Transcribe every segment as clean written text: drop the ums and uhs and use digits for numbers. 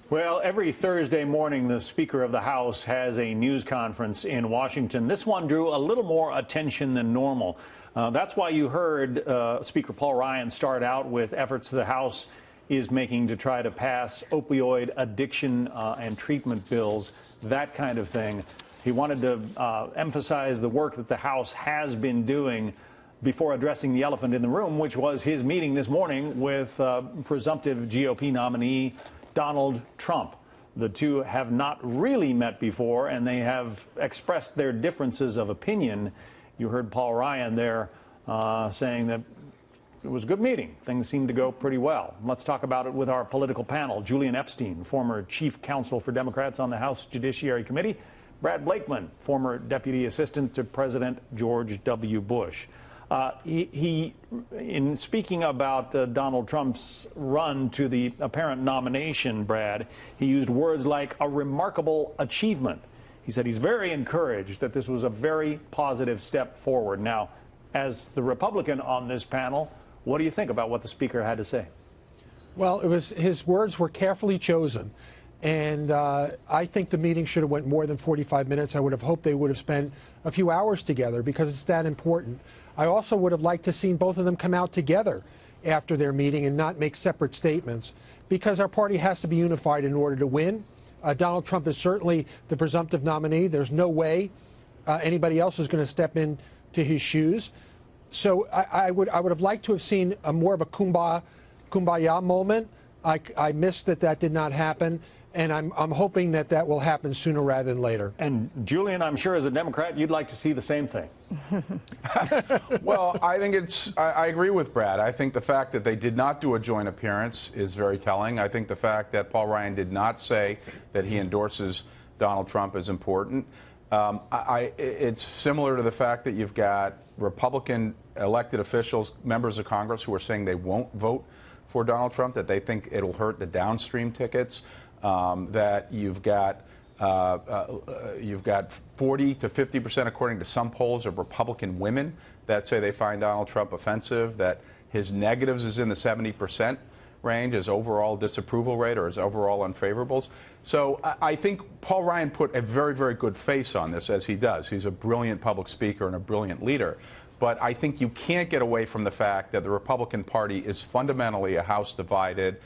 Well, every Thursday morning, the Speaker of the House has a news conference in Washington. This one drew a little more attention than normal. That's why you heard Speaker Paul Ryan start out with efforts the House is making to try to pass opioid addiction and treatment bills, that kind of thing. He wanted to emphasize the work that the House has been doing before addressing the elephant in the room, which was his meeting this morning with presumptive GOP nominee Donald Trump. The two have not really met before, and they have expressed their differences of opinion. You heard Paul Ryan there saying that it was a good meeting. Things seemed to go pretty well. Let's talk about it with our political panel. Julian Epstein, former chief counsel for Democrats on the House Judiciary Committee. Brad Blakeman, former deputy assistant to President George W. Bush. In speaking about Donald Trump's run to the apparent nomination, Brad, he used words like a remarkable achievement. He said he's very encouraged that this was a very positive step forward. Now, as the Republican on this panel, what do you think about what the Speaker had to say? Well, his words were carefully chosen. And I think the meeting should have went more than 45 minutes. I would have hoped they would have spent a few hours together because it's that important. I also would have liked to have seen both of them come out together after their meeting and not make separate statements, because our party has to be unified in order to win. Donald Trump is certainly the presumptive nominee. There's no way anybody else is going to step into his shoes. So I would have liked to have seen more of a kumbaya moment. I missed that did not happen. And I'm hoping that will happen sooner rather than later. And Julian, I'm sure as a Democrat, you'd like to see the same thing. Well, I think I agree with Brad. I think the fact that they did not do a joint appearance is very telling. I think the fact that Paul Ryan did not say that he endorses Donald Trump is important. It's similar to the fact that you've got Republican elected officials, members of Congress, who are saying they won't vote for Donald Trump, that they think it'll hurt the downstream tickets. That you've got 40 to 50%, according to some polls, of Republican women that say they find Donald Trump offensive, that his negatives is in the 70% range, his overall disapproval rate or his overall unfavorables. So I think Paul Ryan put a very, very good face on this, as he does. He's a brilliant public speaker and a brilliant leader. But I think you can't get away from the fact that the Republican Party is fundamentally a House divided.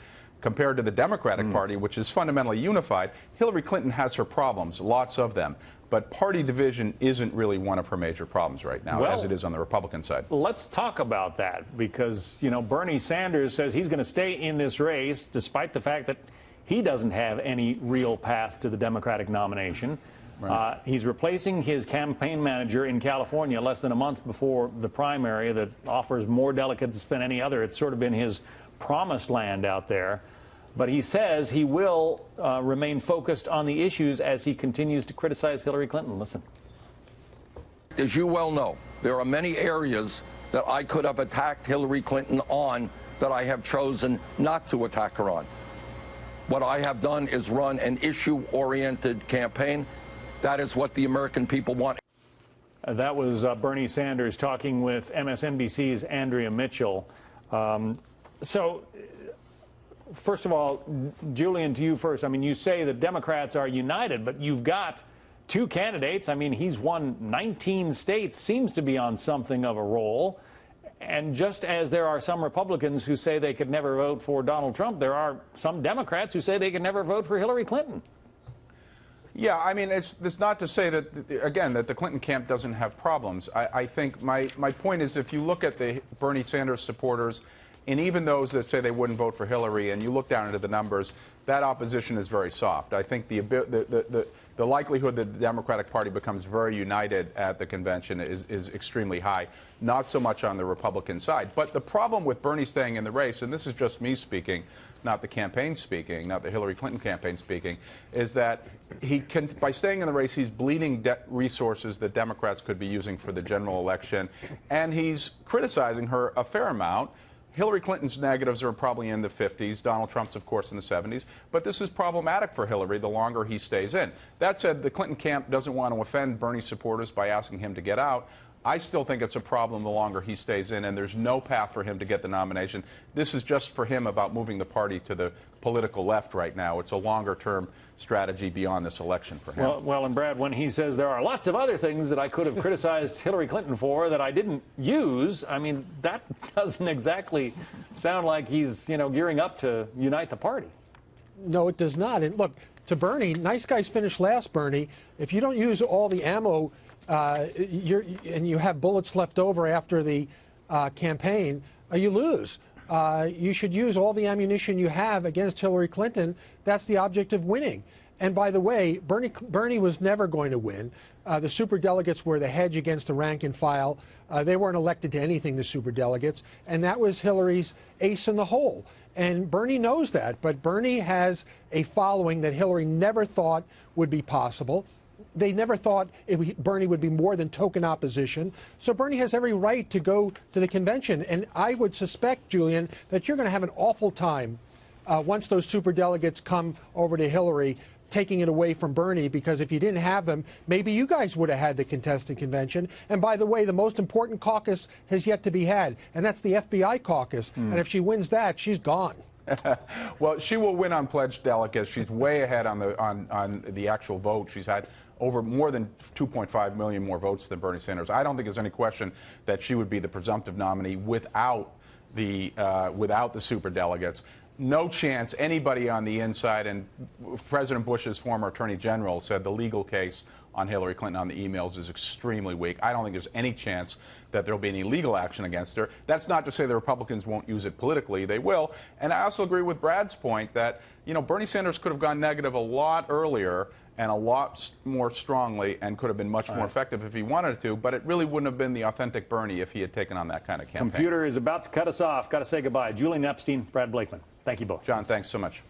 Compared to the Democratic Party, which is fundamentally unified, Hillary Clinton has her problems, lots of them. But party division isn't really one of her major problems right now, as it is on the Republican side. Let's talk about that, because, you know, Bernie Sanders says he's going to stay in this race despite the fact that he doesn't have any real path to the Democratic nomination. Right. He's replacing his campaign manager in California less than a month before the primary that offers more delegates than any other. It's sort of been his promised land out there. But he says he will remain focused on the issues as he continues to criticize Hillary Clinton. Listen. As you well know, there are many areas that I could have attacked Hillary Clinton on that I have chosen not to attack her on. What I have done is run an issue-oriented campaign. That is what the American people want. That was Bernie Sanders talking with MSNBC's Andrea Mitchell. First of all, Julian, to you first. I mean, you say the Democrats are united, but you've got two candidates. I mean, he's won 19 states, seems to be on something of a roll. And just as there are some Republicans who say they could never vote for Donald Trump, there are some Democrats who say they could never vote for Hillary Clinton. Yeah, I mean, it's not to say that, again, that the Clinton camp doesn't have problems. I think my point is, if you look at the Bernie Sanders supporters, and even those that say they wouldn't vote for Hillary, and you look down into the numbers, that opposition is very soft. I think the likelihood that the Democratic Party becomes very united at the convention is extremely high, not so much on the Republican side. But the problem with Bernie staying in the race, and this is just me speaking, not the campaign speaking, not the Hillary Clinton campaign speaking, is that by staying in the race, he's bleeding resources that Democrats could be using for the general election, and he's criticizing her a fair amount. Hillary Clinton's negatives are probably in the 50s. Donald Trump's, of course, in the 70s. But this is problematic for Hillary the longer he stays in. That said, the Clinton camp doesn't want to offend Bernie supporters by asking him to get out. I still think it's a problem the longer he stays in, and there's no path for him to get the nomination. This is just for him about moving the party to the political left right now. It's a longer-term strategy beyond this election for him. Well, and Brad, when he says there are lots of other things that I could have criticized Hillary Clinton for that I didn't use, I mean, that doesn't exactly sound like he's, gearing up to unite the party. No, it does not. And look, to Bernie, nice guys finish last, Bernie. If you don't use all the ammo and you have bullets left over after the campaign, you lose. You should use all the ammunition you have against Hillary Clinton. That's the object of winning. And by the way, Bernie was never going to win. The superdelegates were the hedge against the rank and file. They weren't elected to anything, the superdelegates, and that was Hillary's ace in the hole. And Bernie knows that, but Bernie has a following that Hillary never thought would be possible. They never thought Bernie would be more than token opposition. So Bernie has every right to go to the convention. And I would suspect, Julian, that you're going to have an awful time once those superdelegates come over to Hillary, taking it away from Bernie, because if you didn't have them, maybe you guys would have had the contested convention. And by the way, the most important caucus has yet to be had, and that's the FBI caucus. And if she wins that, she's gone. Well, she will win on pledged delegates. She's way ahead on the actual vote. She's had over more than 2.5 million more votes than Bernie Sanders. I don't think there's any question that she would be the presumptive nominee without the superdelegates. No chance anybody on the inside, and President Bush's former attorney general said the legal case on Hillary Clinton on the emails is extremely weak. I don't think there's any chance that there'll be any legal action against her. That's not to say the Republicans won't use it politically. They will. And I also agree with Brad's point that, Bernie Sanders could have gone negative a lot earlier and a lot more strongly and could have been much more effective if he wanted to, but it really wouldn't have been the authentic Bernie if he had taken on that kind of campaign. Computer is about to cut us off. Got to say goodbye. Julian Epstein, Brad Blakeman. Thank you both. John, thanks so much.